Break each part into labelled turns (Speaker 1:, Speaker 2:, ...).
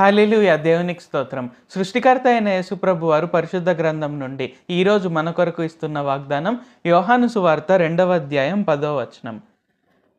Speaker 1: హల్లెలూయా! దేవునికి స్తోత్రం. సృష్టికర్త అయిన యేసుప్రభు వారు పరిశుద్ధ గ్రంథం నుండి ఈరోజు మన కొరకు ఇస్తున్న వాగ్దానం యోహాను సువార్త 2వ అధ్యాయం 10వ వచనం.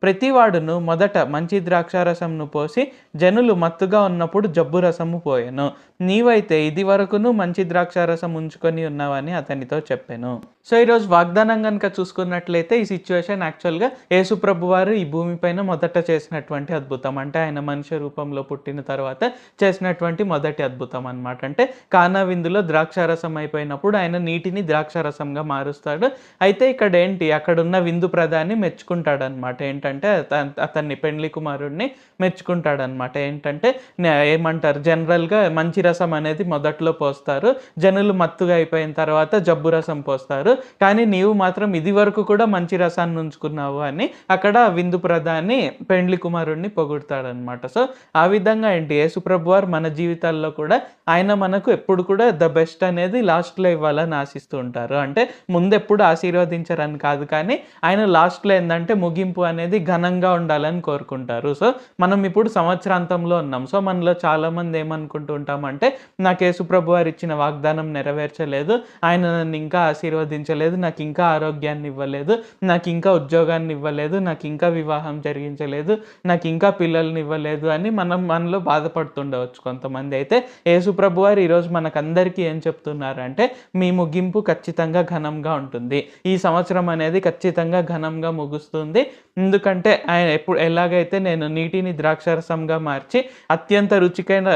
Speaker 1: ప్రతివాడును మొదట మంచి ద్రాక్షారసంను పోసి జనులు మత్తుగా ఉన్నప్పుడు జబ్బు రసము పోయెను. నీవైతే ఇది వరకును మంచి ద్రాక్షారసం ఉంచుకొని ఉన్నావని అతనితో చెప్పెను. సో ఈరోజు వాగ్దానం కనుక చూసుకున్నట్లయితే ఈ సిచ్యువేషన్ యాక్చువల్గా యేసుప్రభు వారు ఈ భూమిపైన మొదట చేసినటువంటి అద్భుతం. అంటే ఆయన మనుష్య రూపంలో పుట్టిన తర్వాత చేసినటువంటి మొదటి అద్భుతం అనమాట. అంటే కానా విందులో ద్రాక్షారసం అయిపోయినప్పుడు ఆయన నీటిని ద్రాక్షారసంగా మారుస్తాడు. అయితే ఇక్కడ ఏంటి, అక్కడున్న విందు ప్రధాని మెచ్చుకుంటాడనమాట. ఏంటంటే అతన్ని పెండ్లి కుమారుడిని మెచ్చుకుంటాడనమాట. ఏంటంటే ఏమంటారు, జనరల్గా మంచి రసం అనేది మొదట్లో పోస్తారు, జనులు మత్తుగా అయిపోయిన తర్వాత జబ్బు రసం పోస్తారు, కానీ నీవు మాత్రం ఇది వరకు కూడా మంచి రసాన్ని ఉంచుకున్నావు అని అక్కడ విందు ప్రధాని పెండ్లి కుమారుడిని పొగుడతాడనమాట. సో ఆ విధంగా ఏంటి, యేసుప్రభు వారు మన జీవితాల్లో కూడా ఆయన మనకు ఎప్పుడు కూడా ద బెస్ట్ అనేది లాస్ట్లో ఇవ్వాలని ఆశిస్తూ ఉంటారు. అంటే ముందెప్పుడు ఆశీర్వదించరని కాదు, కానీ ఆయన లాస్ట్లో ఏంటంటే ముగింపు అనేది ఘనంగా ఉండాలని కోరుకుంటారు. సో మనం ఇప్పుడు సంవత్సరాంతంలో ఉన్నాం. సో మనలో చాలామంది ఏమనుకుంటూ ఉంటామంటే, నాకు యేసుప్రభు వారు ఇచ్చిన వాగ్దానం నెరవేర్చలేదు, ఆయన నన్ను ఇంకా ఆశీర్వదించలేదు, నాకు ఇంకా ఆరోగ్యాన్ని ఇవ్వలేదు, నాకు ఇంకా ఉద్యోగాన్ని ఇవ్వలేదు, నాకు ఇంకా వివాహం జరిగించలేదు, నాకు ఇంకా పిల్లల్ని ఇవ్వలేదు అని మనలో బాధపడుతుండవచ్చు కొంతమంది. అయితే యేసుప్రభు వారు ఈరోజు మనకందరికీ ఏం చెప్తున్నారంటే, మీ ముగింపు ఖచ్చితంగా ఘనంగా ఉంటుంది. ఈ సంవత్సరం అనేది ఖచ్చితంగా ఘనంగా ముగుస్తుంది. ఎందుకంటే ఆయన ఎలాగైతే నేను నీటిని ద్రాక్షారసంగా మార్చి అత్యంత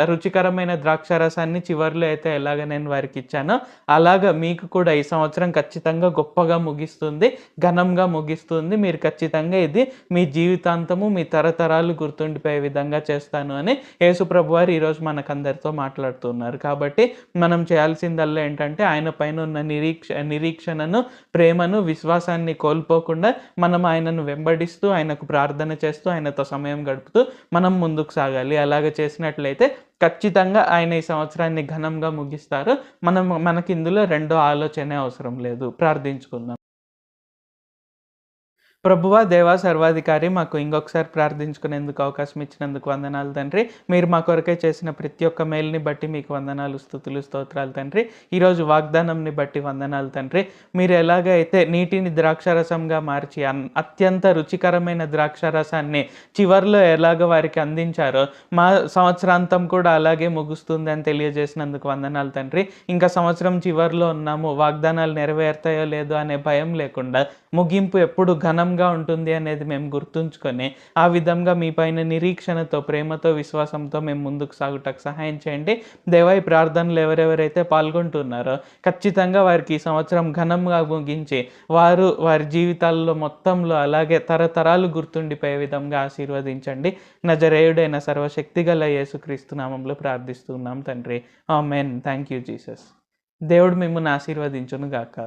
Speaker 1: రుచికరమైన ద్రాక్షారసాన్ని చివరిలో అయితే ఎలాగ నేను వారికి ఇచ్చానో, అలాగా మీకు కూడా ఈ సంవత్సరం ఖచ్చితంగా గొప్పగా ముగిస్తుంది, ఘనంగా ముగిస్తుంది. మీరు ఖచ్చితంగా ఇది మీ జీవితాంతము, మీ తరతరాలు గుర్తుండిపోయే విధంగా చేస్తాను అని యేసుప్రభు వారు ఈరోజు మనకందరితో మాట్లాడుతున్నారు. కాబట్టి మనం చేయాల్సిందల్లా ఏంటంటే, ఆయన పైన ఉన్న నిరీక్షణను, ప్రేమను, విశ్వాసాన్ని కోల్పోకుండా మనం ఆయనను వెంబడిస్తూ, ఆయనకు ప్రార్థన చేస్తూ, ఆయనతో సమయం గడుపుతూ మనం ముందుకు సాగాలి. అలాగ చేసినట్లయితే ఖచ్చితంగా ఆయన ఈ సంవత్సరాన్ని ఘనంగా ముగిస్తారు. మనకి ఇందులో రెండో ఆలోచనే అవసరం లేదు. ప్రార్థించుకుందాం. ప్రభువా, దేవా, సర్వాధికారి, మాకు ఇంకొకసారి ప్రార్థించుకునేందుకు అవకాశం ఇచ్చినందుకు వందనాలు తండ్రి. మీరు మా కొరకే చేసిన ప్రతి ఒక్క మేలుని బట్టి మీకు వందనాలు, స్తుతులు, స్తోత్రాలు తండ్రి. ఈరోజు వాగ్దానంని బట్టి వందనాలు తండ్రి. మీరు ఎలాగైతే నీటిని ద్రాక్షారసంగా మార్చి అత్యంత రుచికరమైన ద్రాక్షారసాన్ని చివరిలో ఎలాగ వారికి అందించారో, మా సంవత్సరాంతం కూడా అలాగే ముగుస్తుంది అని తెలియజేసినందుకు వందనాలు తండ్రి. ఇంకా సంవత్సరం చివరిలో ఉన్నాము, వాగ్దానాలు నెరవేరుతాయో లేదో అనే భయం లేకుండా ముగింపు ఎప్పుడు ఘనంగా ఉంటుంది అనేది మేము గుర్తుంచుకొని, ఆ విధంగా మీ పైన నిరీక్షణతో, ప్రేమతో, విశ్వాసంతో మేము ముందుకు సాగుటకు సహాయం చేయండి. దేవా, ఈ ప్రార్థనలు ఎవరెవరైతే పాల్గొంటున్నారో ఖచ్చితంగా వారికి ఈ సంవత్సరం ఘనంగా ముగించి వారి జీవితాల్లో మొత్తంలో అలాగే తరతరాలు గుర్తుండిపోయే విధంగా ఆశీర్వదించండి. నజరేయుడైన సర్వశక్తిగల యేసుక్రీస్తు నామంలో ప్రార్థిస్తున్నాం తండ్రి. ఆమేన్. Thank you Jesus. దేవుడు మిమ్మల్ని ఆశీర్వదించును గాక.